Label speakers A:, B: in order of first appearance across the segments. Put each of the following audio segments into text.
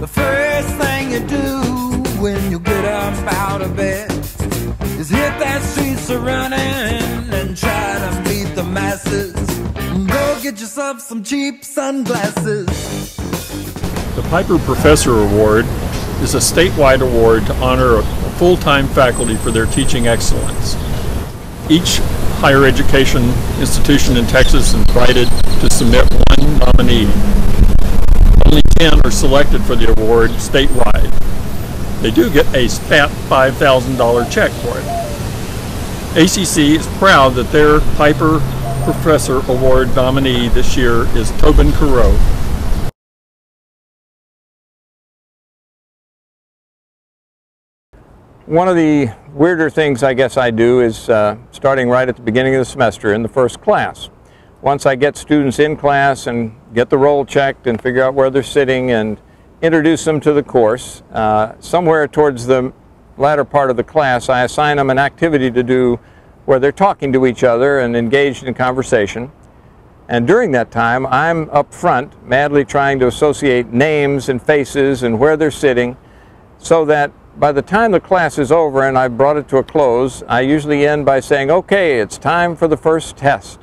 A: The first thing you do when you get up out of bed is hit that streets a running and try to beat the masses. Go get yourself some cheap sunglasses.
B: The Piper Professor Award is a statewide award to honor a full-time faculty for their teaching excellence. Each higher education institution in Texas is invited to submit one nominee. Only 10 are selected for the award statewide. They do get a fat $5,000 check for it. ACC is proud that their Piper Professor Award nominee this year is Tobin Carew.
C: One of the weirder things I guess I do is starting right at the beginning of the semester in the first class. Once I get students in class and get the roll checked and figure out where they're sitting and introduce them to the course, somewhere towards the latter part of the class I assign them an activity to do where they're talking to each other and engaged in conversation. And during that time I'm up front madly trying to associate names and faces and where they're sitting, so that by the time the class is over and I've brought it to a close, I usually end by saying, okay, it's time for the first test.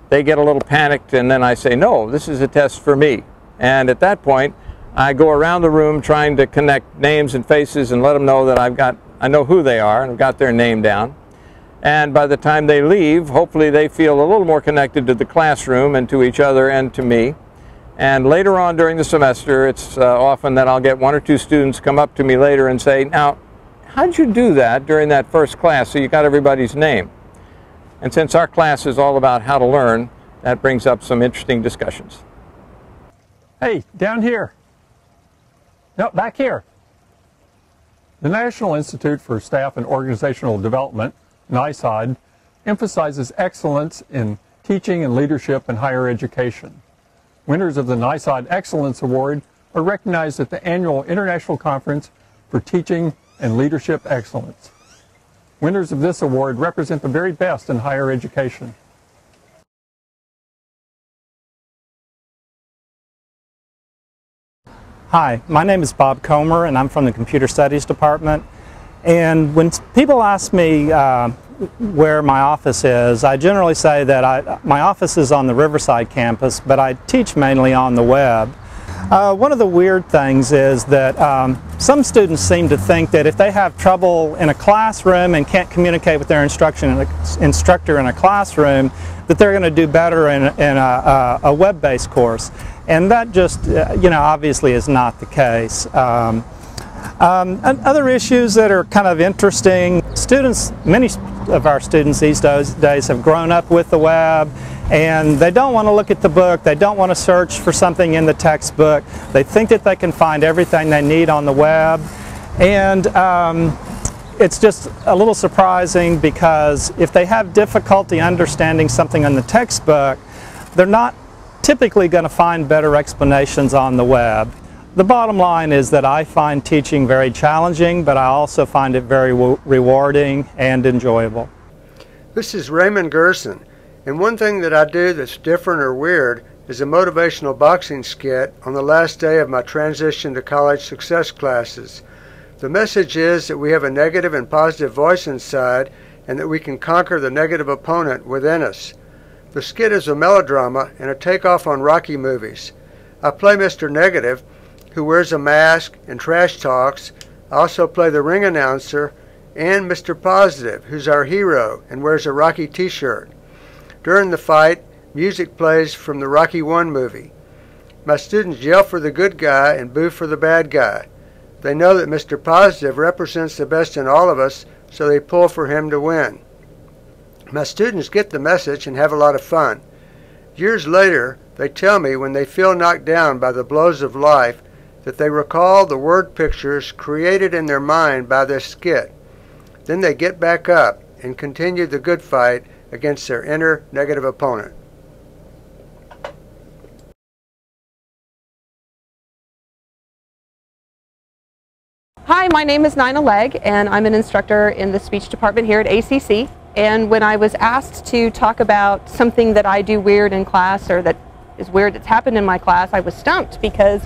C: They get a little panicked and then I say, no, this is a test for me. And at that point, I go around the room trying to connect names and faces and let them know that I know who they are and I've got their name down. And by the time they leave, hopefully they feel a little more connected to the classroom and to each other and to me. And later on during the semester, it's often that I'll get one or two students come up to me later and say, now, how'd you do that during that first class so you got everybody's name? And since our class is all about how to learn, that brings up some interesting discussions.
B: Hey, down here. No, back here. The National Institute for Staff and Organizational Development, NISOD, emphasizes excellence in teaching and leadership in higher education. Winners of the NISOD Excellence Award are recognized at the annual International Conference for Teaching and Leadership Excellence. Winners of this award represent the very best in higher education.
D: Hi, my name is Bob Comer and I'm from the Computer Studies Department. And when people ask me where my office is, I generally say that my office is on the Riverside campus, but I teach mainly on the web. One of the weird things is that some students seem to think that if they have trouble in a classroom and can't communicate with their instructor in a classroom, that they're going to do better in a web-based course. And that just, obviously is not the case. Other issues that are kind of interesting, many of our students these days have grown up with the web, and they don't want to look at the book, they don't want to search for something in the textbook, they think that they can find everything they need on the web, and it's just a little surprising because if they have difficulty understanding something in the textbook, they're not typically going to find better explanations on the web. The bottom line is that I find teaching very challenging, but I also find it very rewarding and enjoyable.
E: This is Raymond Gerson, and one thing that I do that's different or weird is a motivational boxing skit on the last day of my transition to college success classes. The message is that we have a negative and positive voice inside and that we can conquer the negative opponent within us. The skit is a melodrama and a takeoff on Rocky movies. I play Mr. Negative, who wears a mask and trash talks. I also play the ring announcer and Mr. Positive, who's our hero and wears a Rocky t-shirt. During the fight, music plays from the Rocky I movie. My students yell for the good guy and boo for the bad guy. They know that Mr. Positive represents the best in all of us, so they pull for him to win. My students get the message and have a lot of fun. Years later, they tell me when they feel knocked down by the blows of life that they recall the word pictures created in their mind by this skit. Then they get back up and continue the good fight against their inner negative opponent.
F: Hi, my name is Nina Legg, and I'm an instructor in the speech department here at ACC. And when I was asked to talk about something that I do weird in class, or that is weird that's happened in my class, I was stumped because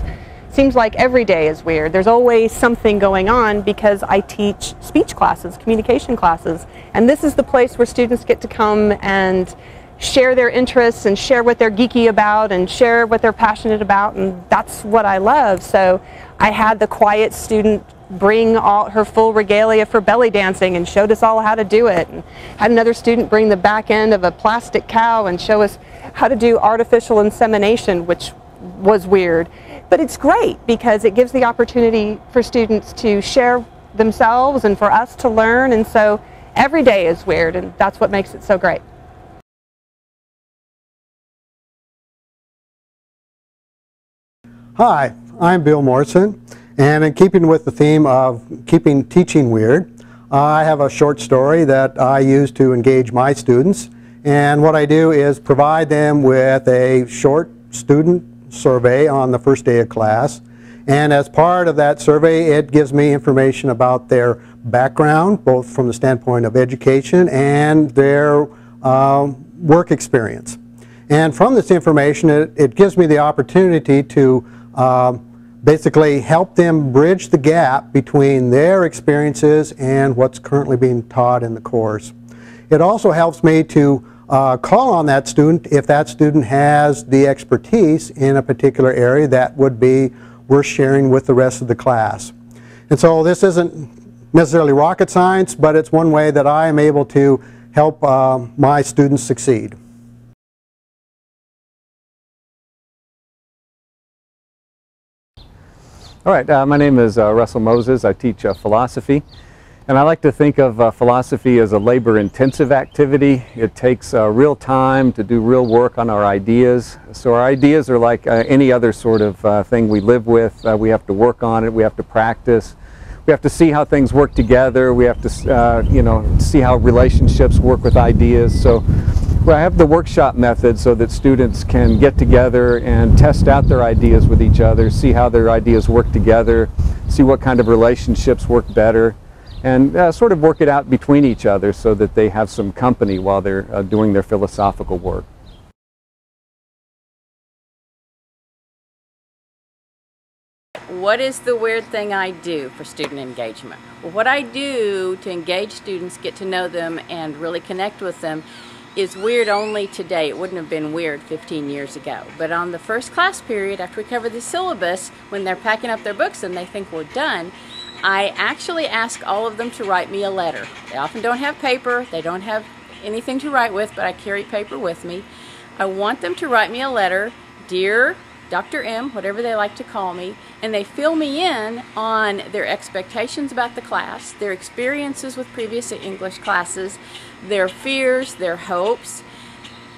F: seems like every day is weird. There's always something going on because I teach speech classes, communication classes, and this is the place where students get to come and share their interests and share what they're geeky about and share what they're passionate about, and that's what I love. So I had the quiet student bring all her full regalia for belly dancing and showed us all how to do it, and had another student bring the back end of a plastic cow and show us how to do artificial insemination, which was weird. But it's great because it gives the opportunity for students to share themselves and for us to learn, and so every day is weird, and that's what makes it so great.
G: Hi, I'm Bill Morrison, and in keeping with the theme of keeping teaching weird, I have a short story that I use to engage my students, and what I do is provide them with a short student survey on the first day of class, and as part of that survey it gives me information about their background, both from the standpoint of education and their work experience. And from this information it gives me the opportunity to basically help them bridge the gap between their experiences and what's currently being taught in the course. It also helps me to call on that student if that student has the expertise in a particular area that would be worth sharing with the rest of the class. And so this isn't necessarily rocket science, but it's one way that I am able to help my students succeed.
H: All right, my name is Russell Moses. I teach philosophy, and I like to think of philosophy as a labor-intensive activity. It takes real time to do real work on our ideas. So our ideas are like any other sort of thing we live with. We have to work on it. We have to practice. We have to see how things work together. We have to, you know, see how relationships work with ideas. So I have the workshop method so that students can get together and test out their ideas with each other, see how their ideas work together, see what kind of relationships work better, and sort of work it out between each other so that they have some company while they're doing their philosophical work.
I: What is the weird thing I do for student engagement? Well, what I do to engage students, get to know them, and really connect with them is weird only today. It wouldn't have been weird 15 years ago. But on the first class period, after we cover the syllabus, when they're packing up their books and they think we're done, I actually ask all of them to write me a letter. They often don't have paper, they don't have anything to write with, but I carry paper with me. I want them to write me a letter, Dear Dr. M, whatever they like to call me, and they fill me in on their expectations about the class, their experiences with previous English classes, their fears, their hopes.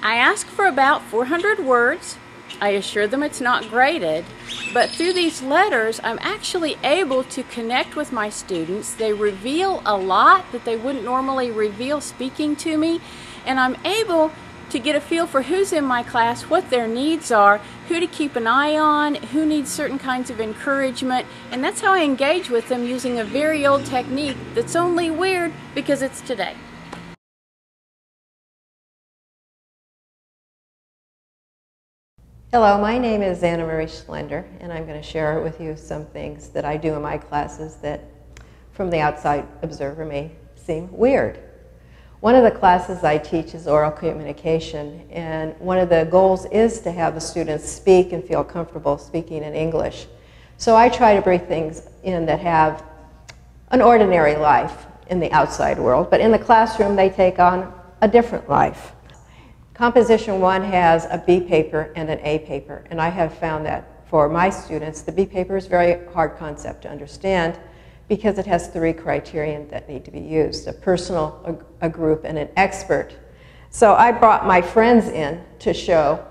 I: I ask for about 400 words. I assure them it's not graded, but through these letters I'm actually able to connect with my students. They reveal a lot that they wouldn't normally reveal speaking to me, and I'm able to get a feel for who's in my class, what their needs are, who to keep an eye on, who needs certain kinds of encouragement, and that's how I engage with them using a very old technique that's only weird because it's today.
J: Hello, my name is Anna Marie Schlender, and I'm going to share with you some things that I do in my classes that from the outside observer may seem weird. One of the classes I teach is oral communication, and one of the goals is to have the students speak and feel comfortable speaking in English. So I try to bring things in that have an ordinary life in the outside world, but in the classroom they take on a different life. Composition 1 has a B paper and an A paper, and I have found that for my students, the B paper is a very hard concept to understand because it has 3 criteria that need to be used: a personal, a group, and an expert. So I brought my friends in to show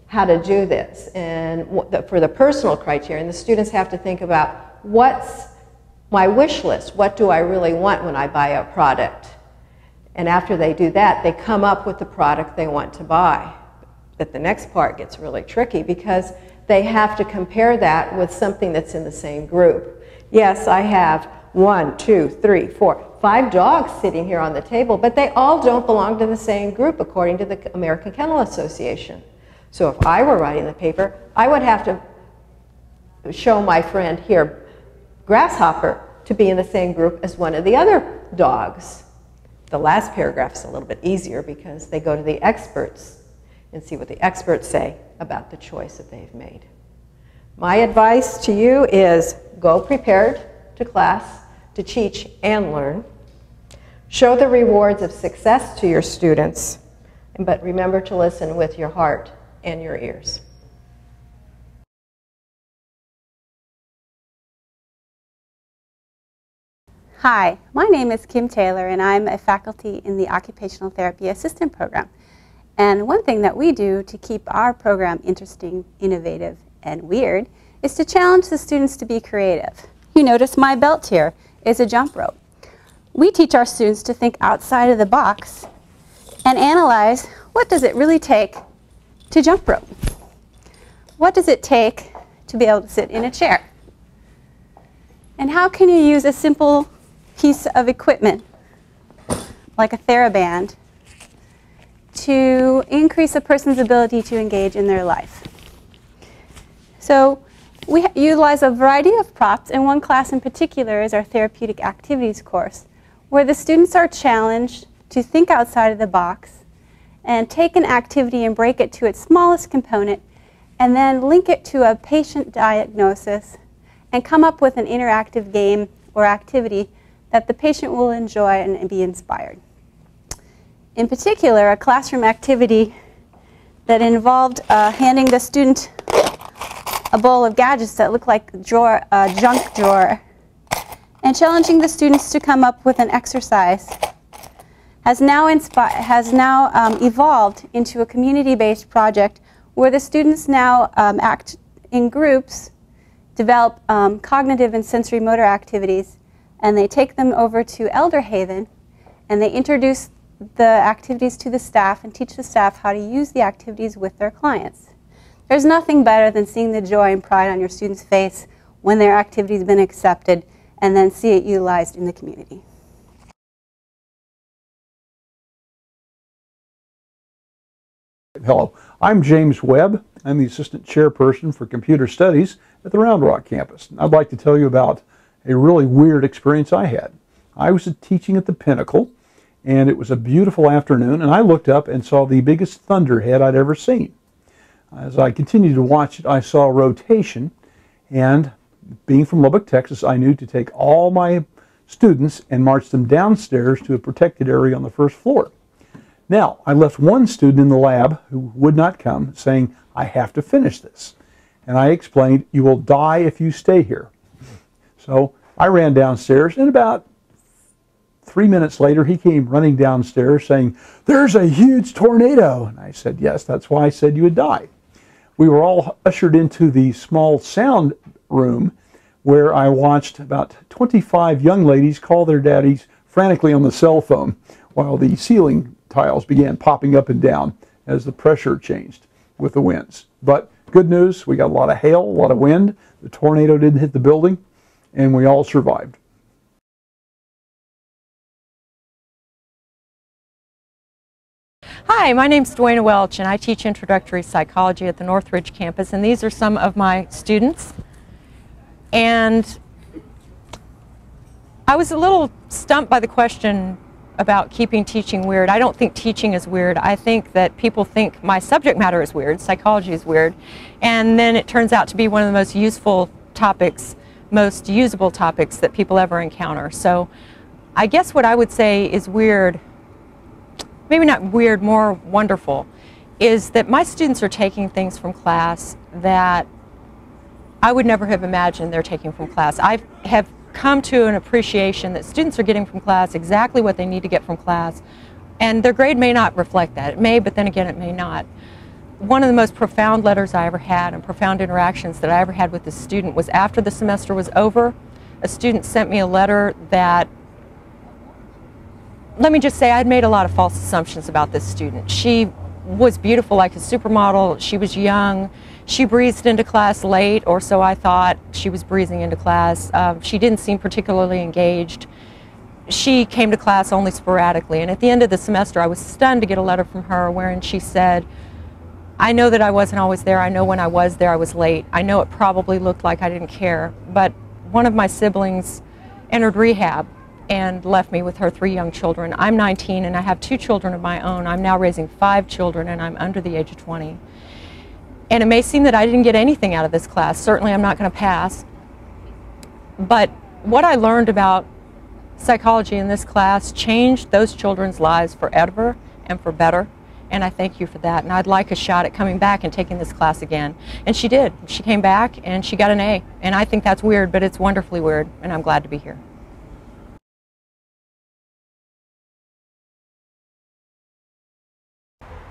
J: how to do this. And for the personal criterion, the students have to think about, what's my wish list? What do I really want when I buy a product? And after they do that, they come up with the product they want to buy. But the next part gets really tricky because they have to compare that with something that's in the same group. Yes, I have 1, 2, 3, 4, 5 dogs sitting here on the table, but they all don't belong to the same group according to the American Kennel Association. So if I were writing the paper, I would have to show my friend here, Grasshopper, to be in the same group as one of the other dogs. The last paragraph is a little bit easier because they go to the experts and see what the experts say about the choice that they've made. My advice to you is go prepared to class to teach and learn. Show the rewards of success to your students, but remember to listen with your heart and your ears.
K: Hi, my name is Kim Taylor and I'm a faculty in the Occupational Therapy Assistant Program. And one thing that we do to keep our program interesting, innovative, and weird is to challenge the students to be creative. You notice my belt here is a jump rope. We teach our students to think outside of the box and analyze what does it really take to jump rope. What does it take to be able to sit in a chair? And how can you use a simple piece of equipment like a TheraBand to increase a person's ability to engage in their life? So we utilize a variety of props, and one class in particular is our Therapeutic Activities course, where the students are challenged to think outside of the box and take an activity and break it to its smallest component and then link it to a patient diagnosis and come up with an interactive game or activity that the patient will enjoy and be inspired. In particular, a classroom activity that involved handing the student a bowl of gadgets that look like a junk drawer and challenging the students to come up with an exercise has now evolved into a community-based project where the students now act in groups, develop cognitive and sensory motor activities, and they take them over to Elder Haven and they introduce the activities to the staff and teach the staff how to use the activities with their clients. There's nothing better than seeing the joy and pride on your student's face when their activity's been accepted and then see it utilized in the community.
L: Hello, I'm James Webb. I'm the Assistant Chairperson for Computer Studies at the Round Rock campus. I'd like to tell you about a really weird experience I had. I was teaching at the Pinnacle, and it was a beautiful afternoon, and I looked up and saw the biggest thunderhead I'd ever seen. As I continued to watch it, I saw a rotation, and being from Lubbock, Texas, I knew to take all my students and march them downstairs to a protected area on the first floor. Now, I left one student in the lab who would not come, saying, I have to finish this. And I explained, you will die if you stay here. So I ran downstairs, and about 3 minutes later, he came running downstairs saying, there's a huge tornado. And I said, yes, that's why I said you would die. We were all ushered into the small sound room where I watched about 25 young ladies call their daddies frantically on the cell phone while the ceiling tiles began popping up and down as the pressure changed with the winds. But good news, we got a lot of hail, a lot of wind. The tornado didn't hit the building, and we all survived.
M: Hi, my name's Dwayna Welch, and I teach introductory psychology at the Northridge campus, and these are some of my students. And I was a little stumped by the question about keeping teaching weird. I don't think teaching is weird. I think that people think my subject matter is weird, psychology is weird, and then it turns out to be one of the most useful topics, most usable topics that people ever encounter. So I guess what I would say is weird, maybe not weird, more wonderful, is that my students are taking things from class that I would never have imagined they're taking from class. I have come to an appreciation that students are getting from class exactly what they need to get from class, and their grade may not reflect that. It may, but then again it may not. One of the most profound letters I ever had and profound interactions that I ever had with a student was after the semester was over. A student sent me a letter that, let me just say, I had made a lot of false assumptions about this student. She was beautiful like a supermodel. She was young. She breezed into class late, or so I thought. She was breezing into class. She didn't seem particularly engaged. She came to class only sporadically, and at the end of the semester I was stunned to get a letter from her wherein she said, I know that I wasn't always there. I know when I was there I was late. I know it probably looked like I didn't care, but one of my siblings entered rehab and left me with her 3 young children. I'm 19 and I have 2 children of my own. I'm now raising 5 children and I'm under the age of 20. And it may seem that I didn't get anything out of this class. Certainly I'm not going to pass. But what I learned about psychology in this class changed those children's lives forever and for better. And I thank you for that. And I'd like a shot at coming back and taking this class again. And she did. She came back and she got an A. And I think that's weird, but it's wonderfully weird. And I'm glad to be here.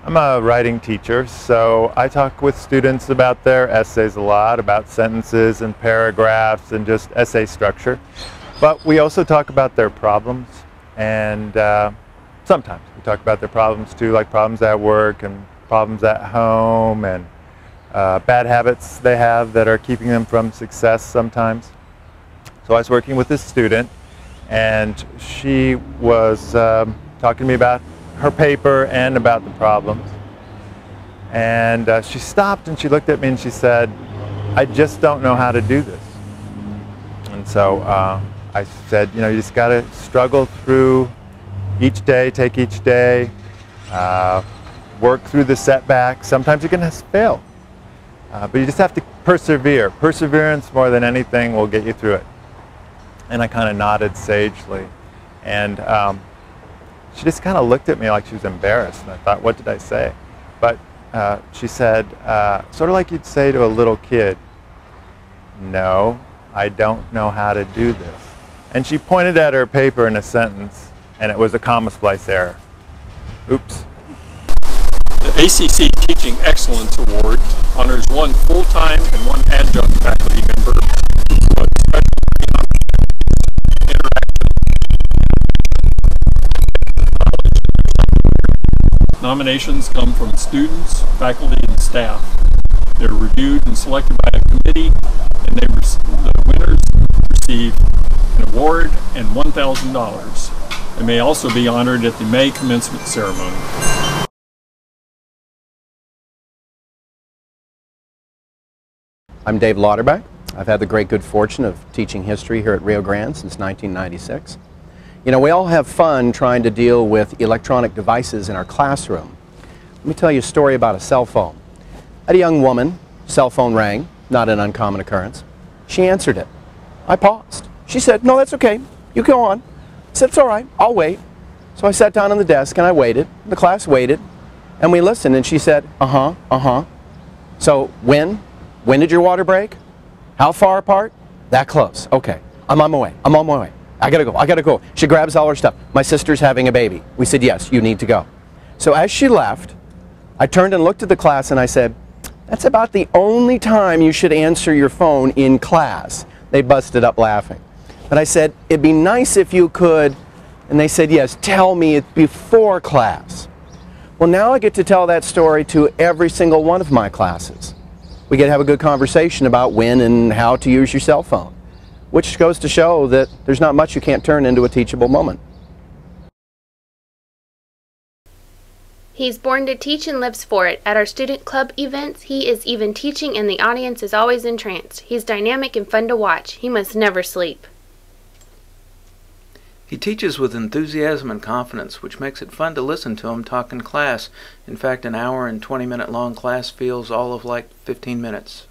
N: I'm a writing teacher, so I talk with students about their essays a lot, about sentences and paragraphs and just essay structure. But we also talk about their problems, and sometimes we talk about their problems too, like problems at work and problems at home and bad habits they have that are keeping them from success sometimes. So I was working with this student, and she was talking to me about her paper and about the problems. And she stopped and she looked at me and she said, "I just don't know how to do this." And so I said, you know, you just got to struggle through each day, take each day, work through the setbacks. Sometimes you're going to fail, but you just have to persevere. Perseverance more than anything will get you through it. And I kind of nodded sagely. And she just kind of looked at me like she was embarrassed, and I thought, what did I say? But she said, sort of like you'd say to a little kid, "No, I don't know how to do this." And she pointed at her paper in a sentence, and it was a comma splice error. Oops.
B: The ACC Teaching Excellence Award honors 1 full-time and 1 adjunct faculty member who was specially on Nominations come from students, faculty, and staff. They're reviewed and selected by a committee, and the winners receive an award and $1,000. They may also be honored at the May commencement ceremony.
O: I'm Dave Lauterbach. I've had the great good fortune of teaching history here at Rio Grande since 1996. You know, we all have fun trying to deal with electronic devices in our classroom. Let me tell you a story about a cell phone. I had a young woman, cell phone rang, not an uncommon occurrence. She answered it. I paused. She said, "No, that's okay. You go on." I said, "It's all right. I'll wait." So I sat down on the desk and I waited. The class waited and we listened, and she said, "So when did your water break? How far apart? That close. Okay. I'm on my way. I'm on my way. I gotta go. She grabs all her stuff. "My sister's having a baby." We said, "Yes, you need to go." So as she left, I turned and looked at the class and I said, "That's about the only time you should answer your phone in class." They busted up laughing. But I said, "It'd be nice if you could," and they said, "Yes, tell me it before class." Well, now I get to tell that story to every single one of my classes. We get to have a good conversation about when and how to use your cell phone, which goes to show that there's not much you can't turn into a teachable moment.
P: He's born to teach and lives for it. At our student club events, he is even teaching and the audience is always entranced. He's dynamic and fun to watch. He must never sleep.
Q: He teaches with enthusiasm and confidence, which makes it fun to listen to him talk in class. In fact, an hour and 20-minute long class feels all of like 15 minutes.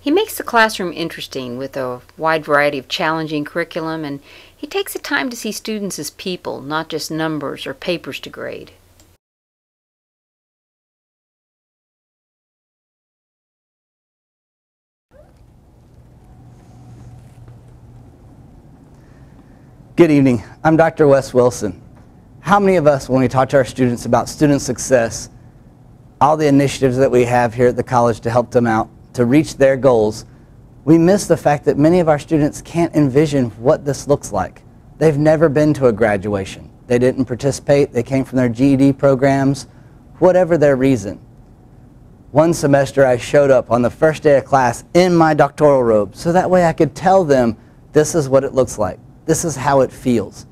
R: He makes the classroom interesting with a wide variety of challenging curriculum, and he takes the time to see students as people, not just numbers or papers to grade.
S: Good evening. I'm Dr. Wes Wilson. How many of us, when we talk to our students about student success, all the initiatives that we have here at the college to help them out, to reach their goals, we miss the fact that many of our students can't envision what this looks like. They've never been to a graduation. They didn't participate. They came from their GED programs, whatever their reason. One semester I showed up on the first day of class in my doctoral robe so that way I could tell them this is what it looks like. This is how it feels.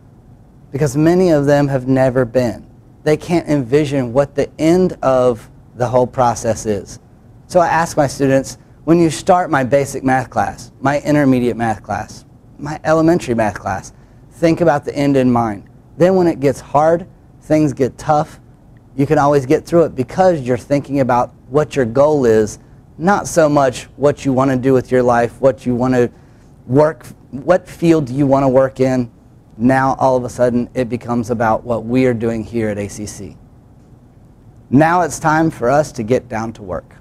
S: Because many of them have never been. They can't envision what the end of the whole process is. So I ask my students, when you start my basic math class, my intermediate math class, my elementary math class, think about the end in mind. Then when it gets hard, things get tough, you can always get through it because you're thinking about what your goal is, not so much what you want to do with your life, what you want to work, what field do you want to work in. Now all of a sudden it becomes about what we are doing here at ACC. Now it's time for us to get down to work.